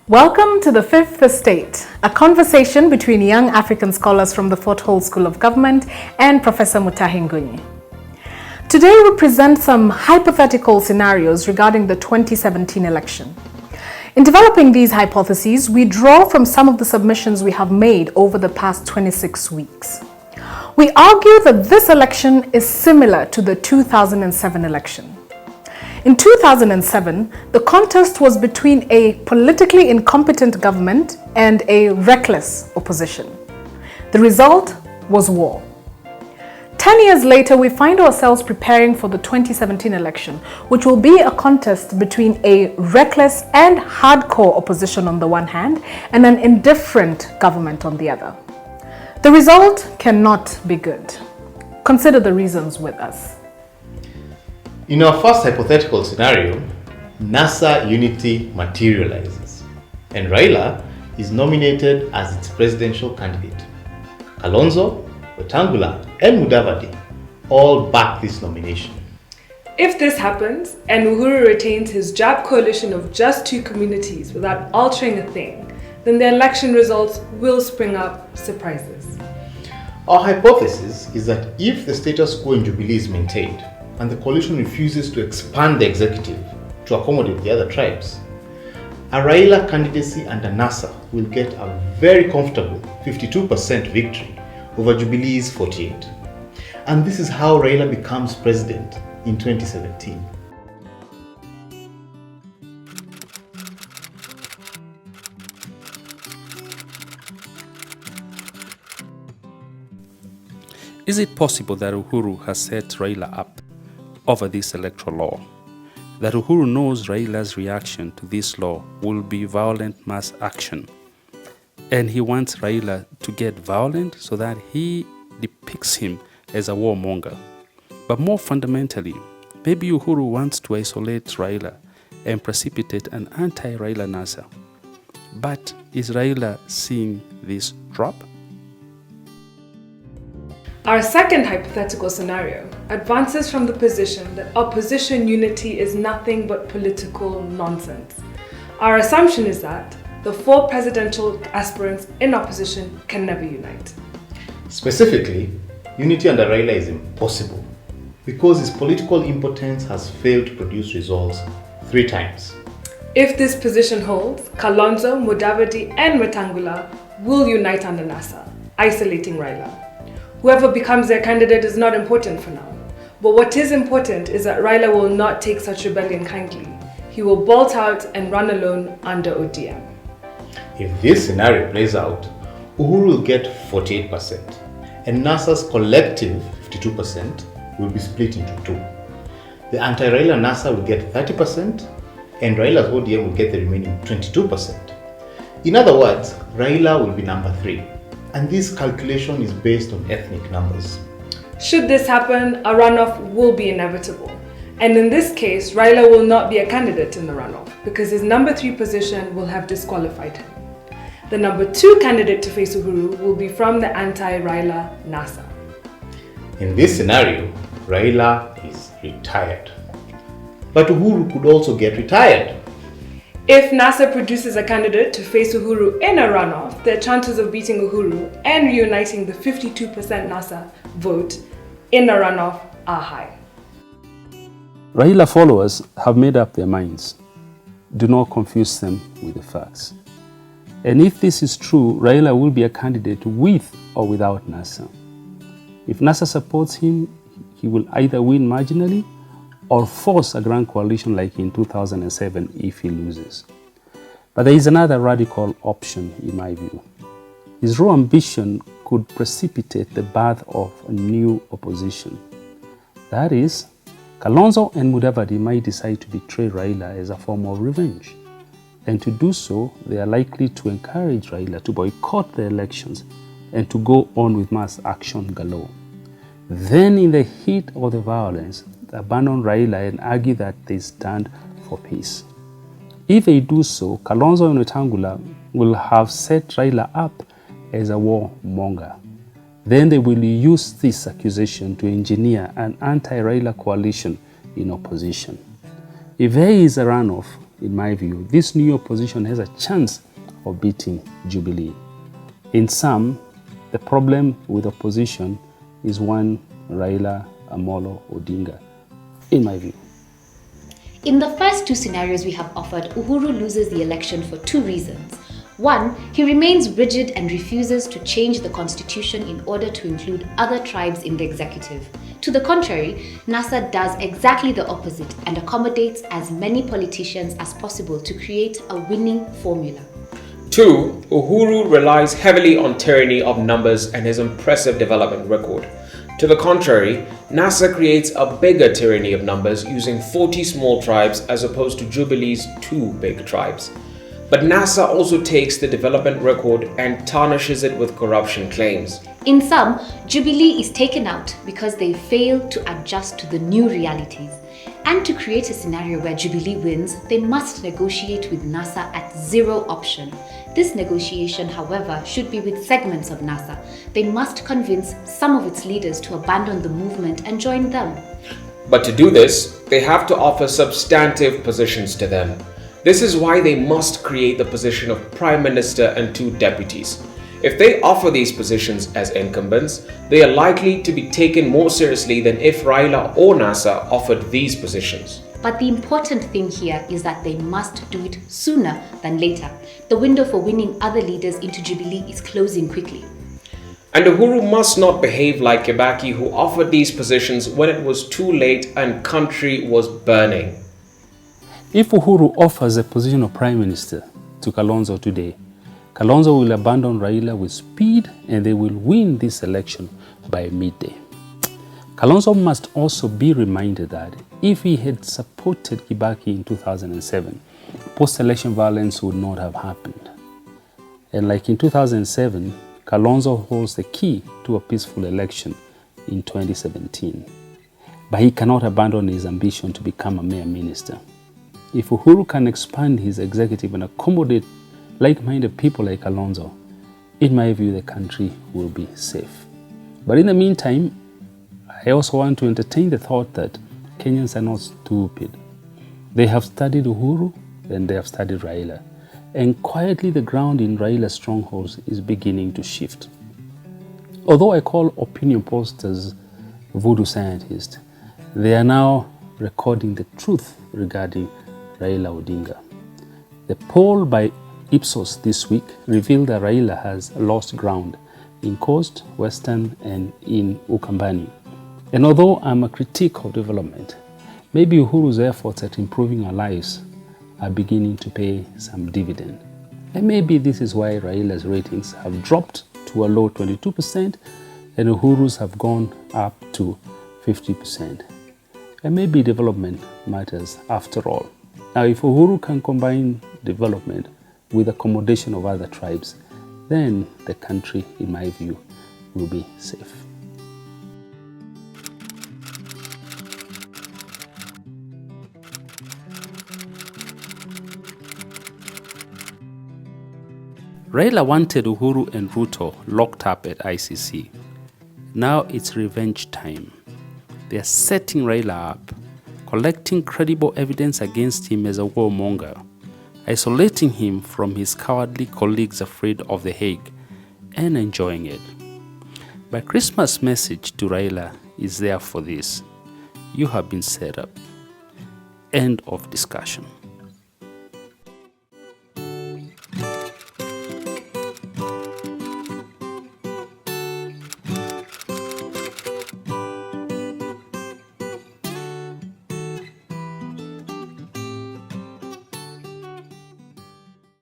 Welcome to the Fifth Estate, a conversation between young African scholars from the Fort Hall School of Government and Professor Mutahi Ngunyi. Today we present some hypothetical scenarios regarding the 2017 election. In developing these hypotheses, we draw from some of the submissions we have made over the past 26 weeks. We argue that this election is similar to the 2007 election. In 2007, the contest was between a politically incompetent government and a reckless opposition. The result was war. 10 years later, we find ourselves preparing for the 2017 election, which will be a contest between a reckless and hardcore opposition on the one hand and an indifferent government on the other. The result cannot be good. Consider the reasons with us. In our first hypothetical scenario, NASA unity materializes and Raila is nominated as its presidential candidate. Kalonzo, Wetangula and Mudavadi all back this nomination. If this happens and Uhuru retains his JAB coalition of just two communities without altering a thing, then the election results will spring up surprises. Our hypothesis is that if the status quo in Jubilee is maintained, and the coalition refuses to expand the executive to accommodate the other tribes, a Raila candidacy under NASA will get a very comfortable 52% victory over Jubilee's 48%. And this is how Raila becomes president in 2017. Is it possible that Uhuru has set Raila up over this electoral law? That Uhuru knows Raila's reaction to this law will be violent mass action, and he wants Raila to get violent so that he depicts him as a warmonger. But more fundamentally, maybe Uhuru wants to isolate Raila and precipitate an anti-Raila NASA. But is Raila seeing this drop? Our second hypothetical scenario advances from the position that opposition unity is nothing but political nonsense. Our assumption is that the four presidential aspirants in opposition can never unite. Specifically, unity under Raila is impossible because his political impotence has failed to produce results 3 times. If this position holds, Kalonzo, Mudavadi and Wetangula will unite under NASA, isolating Raila. Whoever becomes their candidate is not important for now. But what is important is that Raila will not take such rebellion kindly. He will bolt out and run alone under ODM. If this scenario plays out, Uhuru will get 48% and NASA's collective 52% will be split into 2. The anti-Raila NASA will get 30% and Raila's ODM will get the remaining 22%. In other words, Raila will be number 3. And this calculation is based on ethnic numbers. Should this happen, a runoff will be inevitable. And in this case, Raila will not be a candidate in the runoff because his number 3 position will have disqualified him. The number 2 candidate to face Uhuru will be from the anti-Raila NASA. In this scenario, Raila is retired. But Uhuru could also get retired. If NASA produces a candidate to face Uhuru in a runoff, their chances of beating Uhuru and reuniting the 52% NASA vote in a runoff are high. Raila followers have made up their minds. Do not confuse them with the facts. And if this is true, Raila will be a candidate with or without NASA. If NASA supports him, he will either win marginally or force a grand coalition like in 2007 if he loses. But there is another radical option in my view. His raw ambition could precipitate the birth of a new opposition. That is, Kalonzo and Mudavadi might decide to betray Raila as a form of revenge. And to do so, they are likely to encourage Raila to boycott the elections and to go on with mass action galore. Then in the heat of the violence, abandon Raila and argue that they stand for peace. If they do so, Kalonzo and Wetangula will have set Raila up as a warmonger. Then they will use this accusation to engineer an anti-Raila coalition in opposition. If there is a runoff, in my view, this new opposition has a chance of beating Jubilee. In sum, the problem with opposition is one Raila Amolo Odinga, in my view. In the first two scenarios we have offered, Uhuru loses the election for two reasons. One, he remains rigid and refuses to change the constitution in order to include other tribes in the executive. To the contrary, NASA does exactly the opposite and accommodates as many politicians as possible to create a winning formula. Two, Uhuru relies heavily on tyranny of numbers and his impressive development record. To the contrary, NASA creates a bigger tyranny of numbers using 40 small tribes as opposed to Jubilee's 2 big tribes. But NASA also takes the development record and tarnishes it with corruption claims. In sum, Jubilee is taken out because they fail to adjust to the new realities. And to create a scenario where Jubilee wins, they must negotiate with NASA at zero option. This negotiation, however, should be with segments of NASA. They must convince some of its leaders to abandon the movement and join them. But to do this, they have to offer substantive positions to them. This is why they must create the position of Prime Minister and 2 deputies. If they offer these positions as incumbents, they are likely to be taken more seriously than if Raila or NASA offered these positions. But the important thing here is that they must do it sooner than later. The window for winning other leaders into Jubilee is closing quickly. And Uhuru must not behave like Kibaki, who offered these positions when it was too late and country was burning. If Uhuru offers the position of Prime Minister to Kalonzo today, Kalonzo will abandon Raila with speed and they will win this election by midday. Kalonzo must also be reminded that if he had supported Kibaki in 2007, post-election violence would not have happened. And like in 2007, Kalonzo holds the key to a peaceful election in 2017. But he cannot abandon his ambition to become a mayor minister. If Uhuru can expand his executive and accommodate like-minded people like Kalonzo, in my view, the country will be safe. But in the meantime, I also want to entertain the thought that Kenyans are not stupid. They have studied Uhuru and they have studied Raila. And quietly the ground in Raila's strongholds is beginning to shift. Although I call opinion pollsters voodoo scientists, they are now recording the truth regarding Raila Odinga. The poll by Ipsos this week revealed that Raila has lost ground in Coast, Western and in Ukambani. And although I'm a critic of development, maybe Uhuru's efforts at improving our lives are beginning to pay some dividend. And maybe this is why Raila's ratings have dropped to a low 22% and Uhuru's have gone up to 50%. And maybe development matters after all. Now, if Uhuru can combine development with accommodation of other tribes, then the country, in my view, will be safe. Raila wanted Uhuru and Ruto locked up at ICC. Now it's revenge time. They are setting Raila up, collecting credible evidence against him as a warmonger, isolating him from his cowardly colleagues afraid of The Hague, and enjoying it. My Christmas message to Raila is there for this. You have been set up. End of discussion.